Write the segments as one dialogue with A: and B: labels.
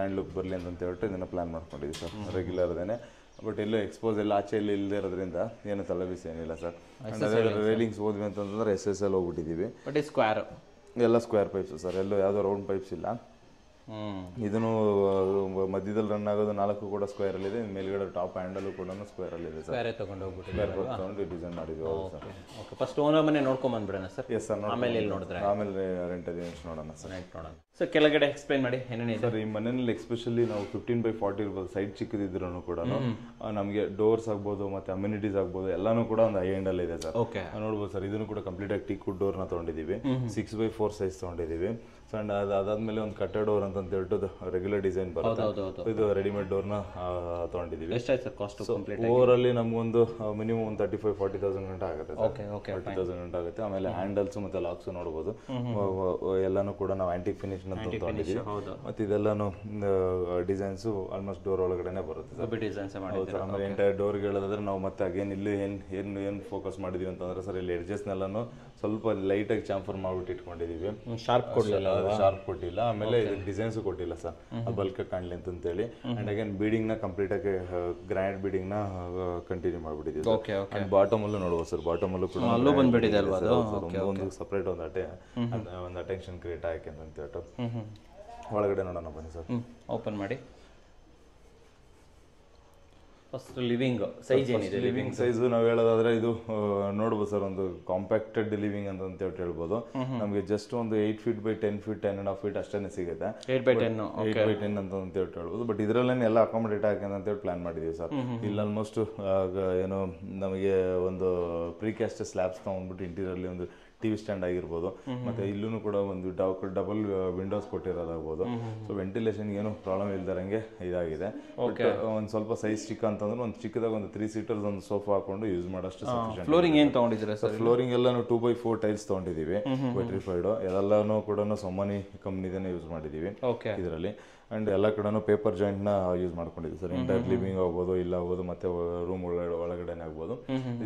A: Grand look ಬರಲಿ ಅಂತ ಹೇಳ್ಬಿಟ್ಟು ಇದನ್ನು ಪ್ಲ್ಯಾನ್ ಮಾಡ್ಕೊಂಡಿದ್ದೀವಿ ಸರ್ ರೆಗ್ಯುಲರ್ದೇನೆ. ಬಟ್ ಎಲ್ಲೋ ಎಕ್ಸ್ಪೋಸ್ ಎಲ್ಲ ಆಚೆ ಇಲ್ಲಿ ಇಲ್ಲದೆ ಇರೋದ್ರಿಂದ ಏನು ತಲೆಬಿಸಿ ಏನಿಲ್ಲ ಸರ್. ಆ್ಯಂಡ್ ಅದೇ ರೈಲಿಂಗ್ಸ್ ಹೋದ್ವಿ ಅಂತಂದ್ರೆ SSL ಹೋಗ್ಬಿಟ್ಟಿದ್ದೀವಿ.
B: ಬಟ್ ಸ್ಕ್ವೇರ್
A: ಎಲ್ಲ ಸ್ಕ್ವೇರ್ ಪೈಪ್ಸು ಸರ್, ಎಲ್ಲೂ ಯಾವುದೋ ರೌಂಡ್ ಪೈಪ್ಸ್ ಇಲ್ಲ. ಇದನ್ನು ಮಧ್ಯದಲ್ಲಿ ರನ್ ಆಗೋದು 4 ಕೂಡ ಸ್ಕ್ವೇರಲ್ಲಿದೆ. ಮೇಲ್ಗಡೆ ಟಾಪ್ ಹ್ಯಾಂಡಲು ಕೂಡ ಸ್ಕ್ವೇರಲ್ಲಿದೆ ಸರ್.
B: ಸ್ಕ್ವೇರೇ ತೊಗೊಂಡು
A: ಡಿಸೈನ್ ಮಾಡಿದ್ವಿ.
B: ಓಕೆ, ಫಸ್ಟ್ ಓನರ್ ಮನೆ ನೋಡ್ಕೊಂಡು ಬಂದ್ಬಿಡೋಣ ಸರ್.
A: ಎಸ್ ಸರ್,
B: ಆಮೇಲೆ ಇಲ್ಲಿ ನೋಡಿದ್ರೆ
A: ಆಮೇಲೆ ರೆಂಟ್ ನೋಡೋಣ ಸರ್.
B: ನೋಡೋಣ ಸರ್. ಕೆಳಗಡೆ ಎಕ್ಸ್ಪ್ಲೈನ್ ಮಾಡಿ ಏನೇನಿದೆ
A: ಸರ್. ಈ ಮನೆಯಲ್ಲಿ ಎಸ್ಪೆಷಲಿ ನಾವು 15x40 ಇರ್ಬೋದು, ಸೈಡ್ ಚಿಕ್ಕದಿದ್ರು ಕೂಡ ನಮಗೆ ಡೋರ್ಸ್ ಆಗ್ಬೋದು ಮತ್ತೆ ಅಮ್ಯುನಿಟೀಸ್ ಆಗ್ಬೋದು ಎಲ್ಲಾನು ಕೂಡ ಒಂದು ಹೈ ಎಂಡ್ ಅಲ್ಲಿ ಇದೆ ಸರ್. ನೋಡ್ಬೋದು ಸರ್, ಇದನ್ನು ಕೂಡ ಕಂಪ್ಲೀಟ್ ಆಗಿ ಟೀಕ್ ವುಡ್ ಡೋರ್ನ ತೊಗೊಂಡಿದ್ದೀವಿ. 6x4 ಸೈಜ್ ತೊಗೊಂಡಿದ್ದೀವಿ. ಸೊ ಅಂಡ್ ಅದಾದ್ಮೇಲೆ ಒಂದು ಕಟ್ಟೆ ಡೋರ್ ಅಂತ ಹೇಳ್ಬಿಟ್ಟು ರೆಗ್ಯುಲರ್ ಡಿಸೈನ್ ಬರುತ್ತೆ. ಇದು ರೆಡಿಮೇಡ್ ಡೋರ್ನ ತೊಗೊಂಡಿದ್ದೀವಿ.
B: ಎಷ್ಟಾಯ್ತು ಸರ್ ಕಾಸ್ಟ್?
A: ಓವರ್ ಅಲ್ಲಿ ನಮಗೊಂದು ಮಿನಿಮಮ್ ಒಂದು 35,000-40,000 ಗಂಟೆ ಆಗುತ್ತೆ ಸರ್. 40,000 ಗಂಟೆ ಆಗುತ್ತೆ. ಆಮೇಲೆ ಹ್ಯಾಂಡಲ್ಸ್ ಮತ್ತೆ ಲಾಕ್ಸ್ ನೋಡ್ಬೋದು. ಎಲ್ಲಾನು ಕೂಡ ನಾವು ಆಂಟಿಕ್ ಫಿನಿಶ್ ಅಂತ ತೊಗೊಂಡಿದ್ದೀವಿ. ಮತ್ತೆ ಇದೆಲ್ಲಾನು ಡಿಸೈನ್ಸ್ ಆಲ್ಮೋಸ್ಟ್ ಡೋರ್ ಒಳಗಡೆನೆ ಬರುತ್ತೆ ಸರ್. ಆಮೇಲೆ ಎಂಟೈರ್ ಡೋರ್ಗೆ ಹೇಳೋದಾದ್ರೆ ನಾವು ಮತ್ತೆ ಅಗೇನ್ ಇಲ್ಲಿ ಏನು ಫೋಕಸ್ ಮಾಡಿದೀವಿ ಅಂತಂದ್ರೆ ಸರ್, ಇಲ್ಲಿ ಎಡ್ಜಸ್ನೆಲ್ಲಾನು ಸ್ವಲ್ಪ ಲೈಟಾಗಿ ಚಾಂಫರ್ ಮಾಡ್ಬಿಟ್ಟು ಇಟ್ಕೊಂಡಿದೀವಿ.
B: ಶಾರ್ಪ್
A: ಕೊಟ್ಟಿಲ್ಲ. ಆಮೇಲೆ ಡಿಸೈನ್ಸ್ ಕೊಟ್ಟಿಲ್ಲ ಸರ್, ಬಲ್ಕ್ ಕಾಣಲಿ ಅಂತೇಳಿ. ಅಂಡ್ ಅಗೇನ್ ಬೀಡಿಂಗ್ ನ ಕಂಪ್ಲೀಟ್ ಆಗಿ ಗ್ರಾನೈಟ್ ಬೀಡಿಂಗ್ ನ ಕಂಟಿನ್ಯೂ ಮಾಡ್ಬಿಟ್ಟಿದ್ದೀವಿ. ಬಾಟಮ್ ಅಲ್ಲೂ ನೋಡ್ಬೋದು ಸರ್, ಬಾಟಮ್ ಅಲ್ಲೂ ಕೂಡ ಒಂದು ಸಪ್ರೇಟ್ ಒಂದು ಅಟೆನ್ಷನ್ ಕ್ರಿಯೇಟ್ ಆಯ್ಕೆ ಅಂತ ಹೇಳ್ಬಿಟ್ಟು. ಒಳಗಡೆ ನೋಡೋಣ ಬನ್ನಿ ಸರ್.
B: ಓಪನ್ ಮಾಡಿ. ಫಸ್ಟ್ ಲಿವಿಂಗ್ ಸೈಜ್ ಏನಿದೆ?
A: ಲಿವಿಂಗ್ ಸೈಜ್ ನಾವು ಹೇಳೋದಾದ್ರೆ ಇದು ನೋಡ್ಬೋದು ಸರ್, ಒಂದು ಕಾಂಪ್ಯಾಕ್ಟೆಡ್ ಲಿವಿಂಗ್ ಅಂತ ಹೇಳ್ಬೋದು. ನಮಗೆ ಜಸ್ಟ್ ಒಂದು 8 feet by 10 feet 10.5 feet ಅಷ್ಟೇ ಸಿಗುತ್ತೆ. 8x10 ಅಂತ ಹೇಳ್ಬೋದು. ಬಟ್ ಇದರಲ್ಲೇ ಎಲ್ಲ ಅಕಾಮಡೇಟ್ ಆಗಿ ಅಂತ ಹೇಳಿ ಪ್ಲಾನ್ ಮಾಡಿದೀವಿ ಸರ್. ಇಲ್ಲಿ ಆಲ್ಮೋಸ್ಟ್ ಏನು ನಮಗೆ ಒಂದು ಪ್ರೀಕ್ಯಾಸ್ಟ್ ಸ್ಲ್ಯಾಬ್ಸ್ ತಗೊಂಡ್ಬಿಟ್ಟು ಇಂಟೀರಿಯರ್ಲಿ ಒಂದು ಟಿವಿ ಸ್ಟ್ಯಾಂಡ್ ಆಗಿರ್ಬೋದು. ಮತ್ತೆ ಇಲ್ಲೂ ಕೂಡ ಒಂದು ಡಬಲ್ ವಿಂಡೋಸ್ ಕೊಟ್ಟಿರೋದಾಗ್ಬೋದು. ಸೊ ವೆಂಟಿಲೇಷನ್ ಏನು ಪ್ರಾಬ್ಲಮ್ ಇಲ್ದಾರಂಗೆ ಇದಾಗಿದೆ. ಒಂದು ಸ್ವಲ್ಪ ಸೈಜ್ ಚಿಕ್ಕ ಅಂತಂದ್ರೆ ಒಂದು ಚಿಕ್ಕದಾಗ ಒಂದು 3 seaters ಒಂದು ಸೋಫಾ ಹಾಕೊಂಡು ಯೂಸ್ ಮಾಡೋಷ್ಟು ಸಫಿಷಿಯಂಟ್.
B: ಫ್ಲೋರಿಂಗ್ ಏನು ತಗೊಂಡಿದ್ದೀರಾ ಸರ್?
A: ಫ್ಲೋರಿಂಗ್ ಎಲ್ಲಾನು 2x4 ಟೈಲ್ಸ್ ತಗೊಂಡಿದ್ದೀವಿ, ವೆಟ್ರಿಫೈಡ್. ಎಲ್ಲಾನು ಕೂಡ ಸೊಮ್ಮನಿ ಕಂಪ್ನಿದೇನೆ ಯೂಸ್ ಮಾಡಿದ್ದೀವಿ ಇದರಲ್ಲಿ. ಅಂಡ್ ಎಲ್ಲ ಕಡೆನೂ ಪೇಪರ್ ಜಾಯಿಂಟ್ ನ ಯೂಸ್ ಮಾಡ್ಕೊಂಡಿದ್ದೀವಿ ಸರ್. ಎಂಟೈರ್ ಲಿವಿಂಗ್ ಆಗ್ಬೋದು, ಇಲ್ಲ ಆಗ್ಬೋದು, ಮತ್ತೆ ರೂಮ್ ಒಳಗಡೆ ಆಗ್ಬೋದು.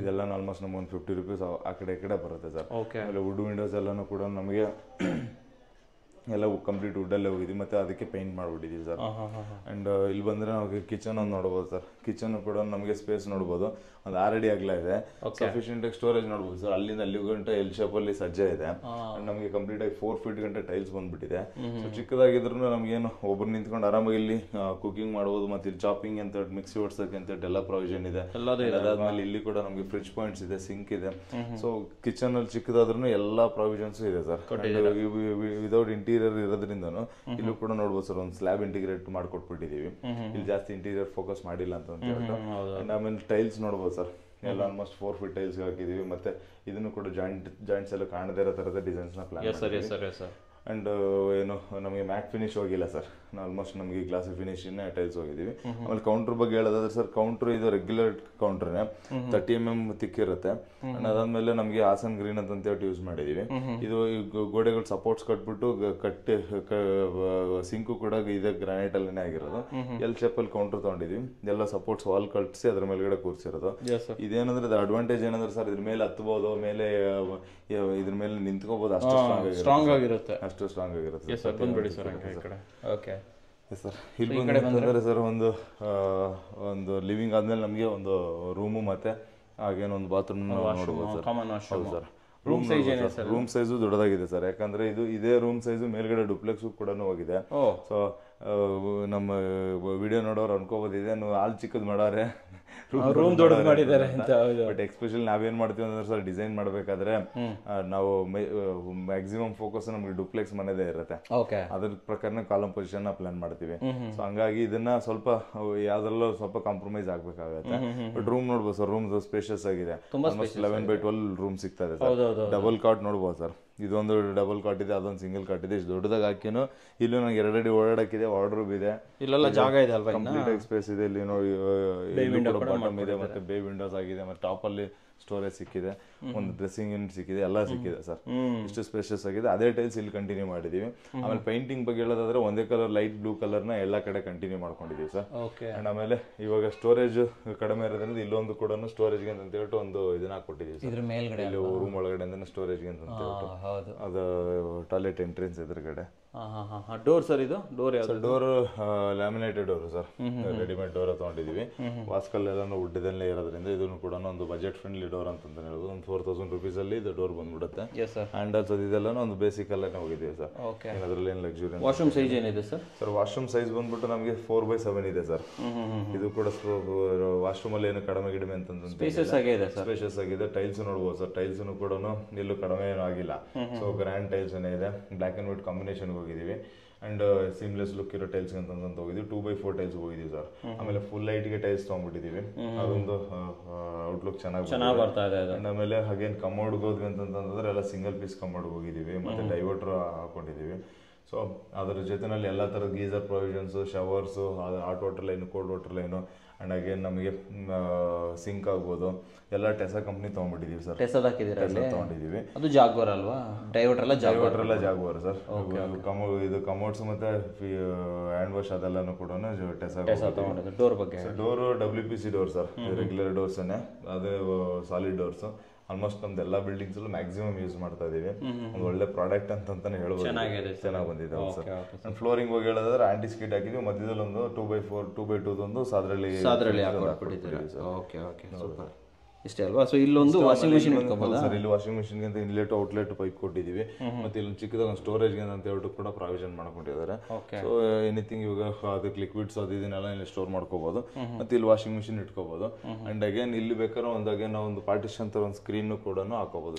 A: ಇದೆಲ್ಲ ಆಲ್ಮೋಸ್ಟ್ ನಮ್ಗೆ ಒಂದು 50 rupees ಆ ಕಡೆ ಈ ಕಡೆ ಬರುತ್ತೆ ಸರ್. ಆಮೇಲೆ ವುಡ್ ವಿಂಡೋಸ್ ಎಲ್ಲಾನು ಕೂಡ ನಮಗೆ ಎಲ್ಲ ಕಂಪ್ಲೀಟ್ ವುಡ್ಡಲ್ಲೇ ಹೋಗಿದ್ವಿ, ಮತ್ತೆ ಅದಕ್ಕೆ ಪೇಂಟ್ ಮಾಡ್ಬಿಟ್ಟಿದ್ದೀವಿ ಸರ್. ಅಂಡ್ ಇಲ್ಲಿ ಬಂದ್ರೆ ನಾವು ಕಿಚನ್ ಒಂದು ನೋಡ್ಬೋದು ಸರ್. ಕಿಚನ್ ಕೂಡ ನಮಗೆ ಸ್ಪೇಸ್ ನೋಡ್ಬೋದು, ಒಂದು 6 ಅಡಿ ಅಗಲ ಇದೆ. ಸಫಿಷಿಯಂಟ್ ಆಗಿ ಸ್ಟೋರೇಜ್ ನೋಡ್ಬೋದು ಸರ್. ಅಲ್ಲಿಂದ ಅಲ್ಲಿ ಗಂಟೆ ಎಲ್ ಶೇಪ್ ಅಲ್ಲಿ ಸಜ್ಜೆ ಇದೆ. ನಮಗೆ ಕಂಪ್ಲೀಟ್ ಆಗಿ 4 feet ಗಂಟೆ ಟೈಲ್ಸ್ ಬಂದ್ಬಿಟ್ಟಿದೆ. ಸೊ ಚಿಕ್ಕದಾಗಿದ್ರು ನಮ್ಗೇನು ಒಬ್ರು ನಿಂತ್ಕೊಂಡು ಆರಾಮಾಗಿ ಇಲ್ಲಿ ಕುಕಿಂಗ್ ಮಾಡ್ಬೋದು. ಮತ್ತೆ ಇಲ್ಲಿ ಚಾಪಿಂಗ್ ಅಂತ ಮಿಕ್ಸಿ ಓಡಿಸೋಕೆ ಅಂತ ಎಲ್ಲ ಪ್ರೊವಿಷನ್ ಇದೆ. ಅದಾದ್ಮೇಲೆ ಇಲ್ಲಿ ಕೂಡ ನಮಗೆ ಫ್ರಿಡ್ಜ್ ಪಾಯಿಂಟ್ಸ್ ಇದೆ, ಸಿಂಕ್ ಇದೆ. ಸೊ ಕಿಚನ್ ಅಲ್ಲಿ ಚಿಕ್ಕದಾದ್ರೂ ಎಲ್ಲಾ ಪ್ರೊವಿಷನ್ಸ್ ಇದೆ ಸರ್. ವಿದೌಟ್ ಇಂಟೀರಿಯರ್ ಇರೋದ್ರಿಂದನು ಇಲ್ಲೂ ಕೂಡ ನೋಡ್ಬೋದು ಸರ್, ಒಂದು ಸ್ಲ್ಯಾಬ್ ಇಂಟಿಗ್ರೇಟ್ ಮಾಡ್ಕೊಟ್ಬಿಟ್ಟಿದೀವಿ. ಇಲ್ಲಿ ಜಾಸ್ತಿ ಇಂಟೀರಿಯರ್ ಫೋಕಸ್ ಮಾಡಿಲ್ಲ ಅಂತ ಹೇಳ್ಬಿಟ್ಟು. ಆಮೇಲೆ ಟೈಲ್ಸ್ ನೋಡ್ಬೋದು ಸರ್, ಎಲ್ಲ ಆಲ್ಮೋಸ್ಟ್ 4 feet ಟೈಲ್ಸ್ ಹಾಕಿದೀವಿ. ಮತ್ತೆ ಇದನ್ನು ಕೂಡ ಜಾಯಿಂಟ್ಸ್ ಎಲ್ಲ ಕಾಣದೇ ಇರೋ ತರದ ಡಿಸೈನ್ಸ್ ನ ಪ್ಲಾನ್ ಮಾಡಿದ್ದೀವಿ. ಅಂಡ್ ಏನು ನಮಗೆ ಮ್ಯಾಟ್ ಫಿನಿಶ್ ಹೋಗಿಲ್ಲ ಸರ್, ಆಲ್ಮೋಸ್ಟ್ ನಮಗೆ ಗ್ಲಾಸಿ ಫಿನಿಶ್ ಟೈಲ್ಸ್ ಹೋಗಿದ್ದೀವಿ. ಆಮೇಲೆ ಕೌಂಟರ್ ಬಗ್ಗೆ ಹೇಳೋದಾದ್ರೆ ಸರ್, ಕೌಂಟರ್ ಇದು ರೆಗ್ಯುಲರ್ ಕೌಂಟರ್ನೇ 30 mm ತಿಕ್ಕಿರುತ್ತೆ. ಅದಾದ್ಮೇಲೆ ನಮಗೆ ಹಾಸನ್ ಗ್ರೀನ್ ಅಂತ ಹೇಳಿ ಯೂಸ್ ಮಾಡಿದೀವಿ. ಇದು ಗೋಡೆಗಳು ಸಪೋರ್ಟ್ಸ್ ಕಟ್ಬಿಟ್ಟು ಸಿಂಕು ಕೂಡ ಇದೆ ಗ್ರಾನೈಟ್ ಅಲ್ಲೇ ಆಗಿರೋದು. ಎಲ್ ಶೇಪ್ ಅಲ್ಲಿ ಕೌಂಟರ್ ತಗೊಂಡಿದೀವಿ. ಎಲ್ಲ ಸಪೋರ್ಟ್ಸ್ ವಾಲ್ ಕಟ್ಸಿ ಅದ್ರ ಮೇಲ್ಗಡೆ ಕೂರ್ಸಿರೋದು. ಇದೇನಂದ್ರೆ ಅಡ್ವಾಂಟೇಜ್ ಏನಂದ್ರೆ ಸರ್, ಇದ್ರ ಮೇಲೆ ಹತ್ಬೋದು, ಮೇಲೆ ಇದ್ರ ಮೇಲೆ ನಿಂತ್ಕೋಬಹುದು. ಅಷ್ಟು ಸ್ಟ್ರಾಂಗ್ ಆಗಿರುತ್ತೆ. ಸರ್ ಇಲ್ಲಿ ಬಂದ್ರೆ ಸರ್, ಒಂದು ಲಿವಿಂಗ್ ಆದ್ಮೇಲೆ ನಮಗೆ ಒಂದು ರೂಮು ಮತ್ತೆ ಹಾಗೇನೋ ಒಂದು ಬಾತ್ರೂಮ್ ನೋಡ್ಬೋದು ಸರ್. ರೂಮ್ ಸೈಜು ದೊಡ್ಡದಾಗಿದೆ ಸರ್, ಯಾಕಂದ್ರೆ ಇದೇ ರೂಮ್ ಸೈಜು ಮೇಲ್ಗಡೆ ಡುಪ್ಲೆಕ್ಸ್ ಕೂಡ ಹೋಗಿದೆ. ಸೊ ನಮ್ಮ ವಿಡಿಯೋ ನೋಡೋರು ಅನ್ಕೋಬೋದಿದೆ ಹಾಲ್ ಚಿಕ್ಕದ್ ಮಾಡೋರೆ, ರೂಮ್ ದೊಡ್ಡದು ಮಾಡಿದ್ದಾರೆ ಅಂತ. ಬಟ್ ಎಕ್ಸ್ಪೆಷಲಿ ನಾವೇನ್ ಮಾಡ್ತೀವಿ ಅಂದ್ರೆ ಸರ್, ಡಿಸೈನ್ ಮಾಡ್ಬೇಕಾದ್ರೆ ನಾವು ಮ್ಯಾಕ್ಸಿಮಮ್ ಫೋಕಸ್ ನಮ್ಗೆ ಡುಪ್ಲೆಕ್ಸ್ ಮನೆದೇ ಇರುತ್ತೆ. ಅದ್ರ ಪ್ರಕಾರ ಕಾಲಮ್ ಪೊಸಿಷನ್ ಪ್ಲಾನ್ ಮಾಡ್ತೀವಿ. ಸೊ ಹಂಗಾಗಿ ಇದನ್ನ ಸ್ವಲ್ಪ ಯಾವ್ದ್ರಲ್ಲೂ ಸ್ವಲ್ಪ ಕಾಂಪ್ರಮೈಸ್ ಆಗ್ಬೇಕಾಗತ್ತೆ. ಬಟ್ ರೂಮ್ ನೋಡ್ಬೋದು ಸರ್, ರೂಮ್ ಸ್ಪೇಷಿಯಸ್ ಆಗಿದೆ. 11x12 ರೂಮ್ ಸಿಗ್ತಾ ಇದೆ ಸರ್. ಡಬಲ್ ಕಾಟ್ ನೋಡ್ಬೋದು ಸರ್. ಇದೊಂದು ಡಬಲ್ ಕಾಟ್ ಇದೆ, ಅದೊಂದು ಸಿಂಗಲ್ ಕಾಟ್ ಇದೆ. ಇಷ್ಟು ದೊಡ್ಡದಾಗಿ ಹಾಕಿನು ಇಲ್ಲೂ ನಂಗೆ 2 ಅಡಿ ಓಡಾಡಕ್ಕಿದೆ. ವಾರ್ಡ್ರೋಬ್ ಇದೆ, ಇಲ್ಲೆಲ್ಲ ಜಾಗ ಇದೆ ಅಲ್ವಾ, ಕಂಪ್ಲೀಟ್ ಸ್ಪೇಸ್ ಇದೆ. ಇಲ್ಲಿ ನೋಡಿ ಬಾಟಮ್ ಇದೆ, ಮತ್ತೆ ಬೇ ವಿಂಡೋಸ್ ಆಗಿದೆ, ಮತ್ತೆ ಟಾಪ್ ಅಲ್ಲಿ ಸ್ಟೋರೇಜ್ ಸಿಕ್ಕಿದೆ, ಒಂದು ಡ್ರೆಸ್ಸಿಂಗ್ ಯೂನಿಟ್ ಸಿಕ್ಕಿದೆ, ಎಲ್ಲ ಸಿಕ್ಕಿದೆ ಸರ್. ಇಷ್ಟು ಸ್ಪೇಷಿಯಸ್ ಆಗಿದೆ. ಅದೇ ಟೈಲ್ಸ್ ಇಲ್ಲಿ ಕಂಟಿನ್ಯೂ ಮಾಡಿದೀವಿ. ಆಮೇಲೆ ಪೇಂಟಿಂಗ್ ಬಗ್ಗೆ ಹೇಳೋದಾದ್ರೆ ಒಂದೇ ಕಲರ್ ಲೈಟ್ ಬ್ಲೂ ಕಲರ್ ನ ಎಲ್ಲಾ ಕಡೆ ಕಂಟಿನ್ಯೂ ಮಾಡ್ಕೊಂಡಿದೀವಿ ಸರ್. ಅಂಡ್ ಆಮೇಲೆ ಇವಾಗ ಸ್ಟೋರೇಜ್ ಕಡಿಮೆ ಇರೋದ್ರಿಂದ ಇಲ್ಲೊಂದು ಕೂಡ ಸ್ಟೋರೇಜ್ ಗೆ ಅಂತ ಹೇಳ್ಬಿಟ್ಟು ಒಂದು ಇದನ್ನ ಹಾಕೊಟ್ಟಿದೀವಿ
B: ಸರ್. ಮೇಲ್ಗಡೆ
A: ರೂಮ್ ಒಳಗಡೆ ಸ್ಟೋರೇಜ್ ಗೆ ಅಂತ ಹೇಳ್ಬಿಟ್ಟು ಅದು ಟಾಯ್ಲೆಟ್ ಎಂಟ್ರೆನ್ಸ್ ಎದುರುಗಡೆ
B: ಡೋರ್ ಸರ್ ಇದು ಡೋರ್ ಯಾವ್ದು
A: sir door laminated door sir, readymade door ತೊಗೊಂಡಿದ್ದೀವಿ. ವಾಸ್ಕಲ್ ಎಲ್ಲ ವುಡ್ಡಲ್ಲೇ ಇರೋದ್ರಿಂದ ಇದನ್ನು ಕೂಡ ಒಂದು ಬಜೆಟ್ ಫ್ರೆಂಡ್ಲಿ ಡೋರ್ ಅಂತ ಹೇಳ್ಬೋದು. ಒಂದು 4000 ರುಪೀಸಲ್ಲಿ ಇದು ಡೋರ್ ಬಂದ್ಬಿಡುತ್ತೆ. ಹ್ಯಾಂಡಲ್ಸ್ ಇದೆಲ್ಲ ಒಂದು ಬೇಸಿಕ್ ಅಲ್ಲೇ ಹೋಗಿದ್ದೀವಿ ಸರ್, ಅದರಲ್ಲಿ ಏನು ಲಕ್ಸುರಿ.
B: ವಾಶ್ರೂಮ್ ಸೈಜ್ ಏನಿದೆ ಸರ್?
A: ಸರ್ ವಾಶ್ರೂಮ್ ಸೈಜ್ ಬಂದ್ಬಿಟ್ಟು ನಮಗೆ 4x7 ಇದೆ ಸರ್. ಇದು ಕೂಡ ವಾಶ್ರೂಮ್ ಅಲ್ಲಿ ಏನು ಕಡಿಮೆ ಗಿಡಿಮೆ ಅಂತಂದ್ರೆ
B: ಸ್ಪೇಷಿಯಸ್
A: ಆಗಿದೆ. ಟೈಲ್ಸ್ ನೋಡ್ಬೋದು ಸರ್, ಟೈಲ್ಸ್ ಕೂಡ ಎಲ್ಲೂ ಕಡಿಮೆ ಏನೂ ಆಗಿಲ್ಲ. ಸೊ ಗ್ರ್ಯಾಂಡ್ ಟೈಲ್ಸ್ ಏನೇ ಇದೆ, ಬ್ಲ್ಯಾಕ್ ಅಂಡ್ ವೈಟ್ ಕಾಂಬಿನೇಷನ್ ಹೋಗಿದ್ದೀವಿ. ಅಂಡ್ ಸೀಮ್ಲೆಸ್ ಲುಕ್ ಇರೋ ಟೈಲ್ಸ್ ಅಂತ ಹೋಗಿದ್ವಿ. 2x4 ಟೈಲ್ಸ್ ಹೋಗಿದ್ದೀವಿ ಸರ್. ಆಮೇಲೆ ಫುಲ್ ಲೈಟ್ಗೆ ಟೈಲ್ಸ್ ತೊಗೊಂಡ್ಬಿಟ್ಟಿದ್ದೀವಿ, ಅದೊಂದು ಔಟ್ಲುಕ್ ಚೆನ್ನಾಗಿ
B: ಬರ್ತಾ ಇದೆ.
A: ಅಂಡ್ ಆಮೇಲೆ ಹಾಗೇನು ಕಮೋಡ್ಗೆ ಹೋದ್ವಿ ಅಂತಂದ್ರೆ ಎಲ್ಲ ಸಿಂಗಲ್ ಪೀಸ್ ಕಮೋಡ್ಗೆ ಹೋಗಿದ್ದೀವಿ, ಮತ್ತೆ ಡೈವರ್ಟರ್ ಹಾಕೊಂಡಿದ್ದೀವಿ. ಸೊ ಅದರ ಜೊತೆನಲ್ಲಿ ಎಲ್ಲ ಥರದ geyser provisions, showers, hot water line, cold water line, and again ನಮಗೆ ಸಿಂಕ್ ಆಗ್ಬೋದು ಎಲ್ಲ ಟೆಸಾ ಕಂಪ್ನಿ ತೊಗೊಂಡ್ಬಿಟ್ಟಿದ್ದೀವಿ ಸರ್.
B: ಟೆಸಾದ ಹಾಕಿದ್ದೀರಾ?
A: ತೊಗೊಂಡಿದ್ದೀವಿ.
B: ಅದು ಜಾಗ್ವಾರ್ ಅಲ್ವಾ? ಡೈವರ್ಟರ್ ಎಲ್ಲ
A: ಜಾಗ್ವಾರ್ ಸರ್. ಇದು ಕಮೋಡ್ಸ್ ಮತ್ತೆ ಹ್ಯಾಂಡ್ ವಾಶ್ ಅದೆಲ್ಲನೂ ಕೂಡ ಟೆಸಾ
B: ತೊಗೊಂಡಿದ್ದು. ಡೋರ್ ಬಗ್ಗೆ?
A: Door WPC door sir, regular ಡೋರ್ಸನ್ನೇ, ಅದು ಸಾಲಿಡ್ ಡೋರ್ಸು. ಆಲ್ಮೋಸ್ಟ್ ನಮ್ದು ಎಲ್ಲ ಬಿಲ್ಡಿಂಗ್ಸ್ ಅಲ್ಲೂ ಮ್ಯಾಕ್ಸಿಮಮ್ ಯೂಸ್ ಮಾಡ್ತಾ ಇದೀವಿ. ಒಂದು ಒಳ್ಳೆ ಪ್ರಾಡಕ್ಟ್ ಅಂತಾನೆ ಹೇಳ್ಬೋದು, ಚೆನ್ನಾಗಿ ಬಂದಿದೆ ಸರ್. ಅಂಡ್ ಫ್ಲೋರಿಂಗ್ ಹೋಗಿ ಹೇಳೋದಾದ್ರೆ ಆಂಟಿ ಸ್ಕಿಡ್ ಹಾಕಿದ್ವಿ, ಮಧ್ಯದಲ್ಲಿ ಒಂದು 2x4 2x2 ಒಂದು ಸಾದ್ರಳ್ಳಿ
B: ಇಷ್ಟೇ ಅಲ್ವಾ? ಸೊ ಇಲ್ಲೊಂದು ವಾಷಿಂಗ್ ಮಿಷಿನ್
A: ಸರ್, ಇಲ್ಲಿ ವಾಷಿಂಗ್ ಮಿಷಿನ್ಗೆ ಅಂತ ಇನ್ಲೆಟ್ ಔಟ್ಲೆಟ್ ಪೈಪ್ ಕೊಟ್ಟಿದ್ದೀವಿ. ಮತ್ತೆ ಇಲ್ಲೊಂದು ಚಿಕ್ಕದಾಗ ಒಂದು ಸ್ಟೋರೇಜ್ಗೆ ಅಂತ ಹೇಳ್ಬಿಟ್ಟು ಕೂಡ ಪ್ರಾವಿಷನ್ ಮಾಡ್ಕೊಂಡಿದ್ದಾರೆ. ಸೊ ಎನಿಥಿಂಗ್ ಇವಾಗ ಅದಕ್ಕೆ ಲಿಕ್ವಿಡ್ಸ್ ಅದು ಇದನ್ನೆಲ್ಲ ಇಲ್ಲಿ ಸ್ಟೋರ್ ಮಾಡ್ಕೋಬಹುದು. ಮತ್ತೆ ಇಲ್ಲಿ ವಾಷಿಂಗ್ ಮಿಷಿನ್ ಇಟ್ಕೋಬಹುದು. ಅಂಡ್ ಅಗೇನ್ ಇಲ್ಲಿ ಬೇಕಾದ್ರೆ ಒಂದು ಪಾರ್ಟಿಷನ್ ತರ ಒಂದು ಸ್ಕ್ರೀನ್ ಕೂಡ ಹಾಕೋಬಹುದು,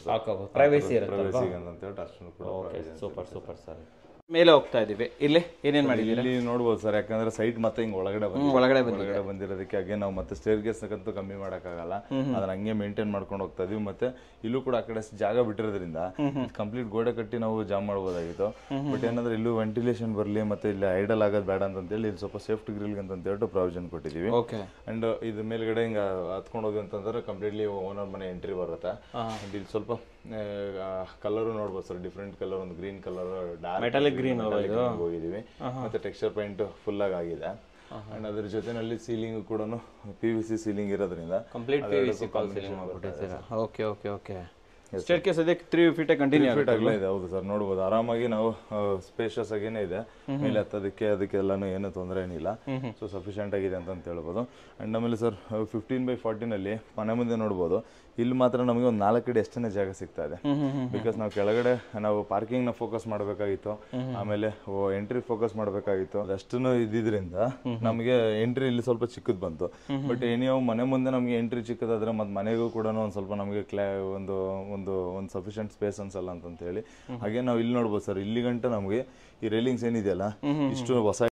B: ಪ್ರೈವಸಿ
A: ಅಂತ ಹೇಳ್ಬಿಟ್ಟು ಅಷ್ಟನ್ನು ಕೂಡ.
B: Super sir. ಮೇಲೆ ಹೋಗ್ತಾ ಇದೀವಿ. ಇಲ್ಲಿ ಏನೇನ್ ಮಾಡಿದೀವಿ
A: ಇಲ್ಲಿ ನೋಡ್ಬೋದು ಸರ್, ಯಾಕಂದ್ರೆ ಸೈಟ್ ಮತ್ತೆ ಹಿಂಗ್ ಒಳಗಡೆ ಬಂದಿರೋದಕ್ಕೆ ಹಾಗೆ ನಾವು ಮತ್ತೆ ಸ್ಟೇರ್ ಕೇಸ್ ಅಂತೂ ಕಮ್ಮಿ ಮಾಡೋಕ್ಕಾಗಲ್ಲ, ಅದನ್ನ ಹಂಗೆ ಮೇಂಟೈನ್ ಮಾಡ್ಕೊಂಡು ಹೋಗ್ತಾ ಇದೀವಿ. ಮತ್ತೆ ಇಲ್ಲೂ ಕೂಡ ಆ ಕಡೆ ಜಾಗ ಬಿಟ್ಟಿರೋದ್ರಿಂದ ಕಂಪ್ಲೀಟ್ ಗೋಡೆ ಕಟ್ಟಿ ನಾವು ಜಾಮ್ ಮಾಡ್ಬೋದಾಗಿತ್ತು. ಬಟ್ ಏನಂದ್ರೆ ಇಲ್ಲೂ ವೆಂಟಿಲೇಷನ್ ಬರಲಿ, ಮತ್ತೆ ಇಲ್ಲಿ ಐಡಲ್ ಆಗೋದು ಬೇಡ ಅಂತೇಳಿ ಇಲ್ಲಿ ಸ್ವಲ್ಪ ಸೇಫ್ಟಿ ಗ್ರಿಲ್ ಅಂತ ಹೇಳ್ಬಿಟ್ಟು ಪ್ರಾವಿಷನ್ ಕೊಟ್ಟಿದ್ದೀವಿ. ಅಂಡ್ ಇದು ಮೇಲ್ಗಡೆ ಹಿಂಗ ಹತ್ಕೊಂಡು ಹೋಗಿ ಅಂತಂದ್ರೆ ಕಂಪ್ಲೀಟ್ಲಿ ಓನರ್ ಮನೆ ಎಂಟ್ರಿ ಬರುತ್ತೆ. ಇಲ್ಲಿ ಸ್ವಲ್ಪ ಕಲರು ನೋಡ್ಬೋದು ಸರ್, ಡಿಫ್ರೆಂಟ್ ಕಲರ್, ಒಂದು ಗ್ರೀನ್ ಕಲರ್, ಡಾರ್ಕ್ ಗ್ರೀನ್ ಹೋಗಿದ್ದೀವಿ. ಮತ್ತೆ ಟೆಕ್ಸ್ಚರ್ ಪೇಂಟ್ ಫುಲ್ ಆಗಿದೆ. ಅಂಡ್ ಅದ್ರ ಜೊತೆನಲ್ಲಿ ಸೀಲಿಂಗ್ ಕೂಡ PVC ಸೀಲಿಂಗ್ ಇರೋದ್ರಿಂದ
B: ಕಂಪ್ಲೀಟ್ PVC ಸೀಲಿಂಗ್ ಮಾಡ್ಬಿಟ್ಟಿದ್ದೀರಾ? ಓಕೆ. ಸ್ಟೇರ್ ಕೇಸ್ ಅದಕ್ಕೆ 3 ಫೀಟ್ ಕಂಟಿನ್ಯೂ
A: ಆಗಲೇ ಇದೆ. ಹೌದು ಸರ್, ನೋಡ್ಬೋದು ಆರಾಮಾಗಿ ನಾವು ಸ್ಪೇಷಿಯಸ್ ಆಗೇನೆ ಇದೆ. ಮೇಲೆ ಅದಕ್ಕೆಲ್ಲಾನು ಏನು ತೊಂದರೆ ಏನಿಲ್ಲ. ಸೊ ಸಫಿಷಿಯಂಟ್ ಆಗಿದೆ ಅಂತ ಹೇಳ್ಬೋದು. ಅಂಡ್ ಆಮೇಲೆ ಸರ್ 15x14 ಅಲ್ಲಿ ಮನೆ ಮುಂದೆ ನೋಡ್ಬೋದು, ಇಲ್ಲಿ ಮಾತ್ರ ನಮಗೆ ಒಂದು 4 ಕಡೆ ಎಷ್ಟೇ ಜಾಗ ಸಿಗ್ತಾ ಇದೆ. ಬಿಕಾಸ್ ನಾವು ಕೆಳಗಡೆ ನಾವು ಪಾರ್ಕಿಂಗ್ ನ ಫೋಕಸ್ ಮಾಡಬೇಕಾಗಿತ್ತು, ಆಮೇಲೆ ಎಂಟ್ರಿ ಫೋಕಸ್ ಮಾಡಬೇಕಾಗಿತ್ತು. ಅದಷ್ಟನ್ನು ಇದ್ದಿದ್ರಿಂದ ನಮಗೆ ಎಂಟ್ರಿ ಇಲ್ಲಿ ಸ್ವಲ್ಪ ಚಿಕ್ಕದ್ ಬಂತು. ಬಟ್ ಏನಿಯೋ ಮನೆ ಮುಂದೆ ನಮಗೆ ಎಂಟ್ರಿ ಚಿಕ್ಕದಾದ್ರೆ ಮತ್ತೆ ಮನೆಗೂ ಕೂಡ ಒಂದು ಸ್ವಲ್ಪ ನಮಗೆ ಒಂದು ಸಫಿಷಿಯಂಟ್ ಸ್ಪೇಸ್ ಅನ್ಸಲ್ಲ ಅಂತ ಹೇಳಿ ಹಾಗೆ ನಾವು ಇಲ್ಲಿ ನೋಡ್ಬೋದು ಸರ್. ಇಲ್ಲಿ ಗಂಟ ನಮಗೆ ಈ ರೈಲಿಂಗ್ಸ್ ಏನಿದೆಯಲ್ಲ, ಇಷ್ಟು ಹೊಸ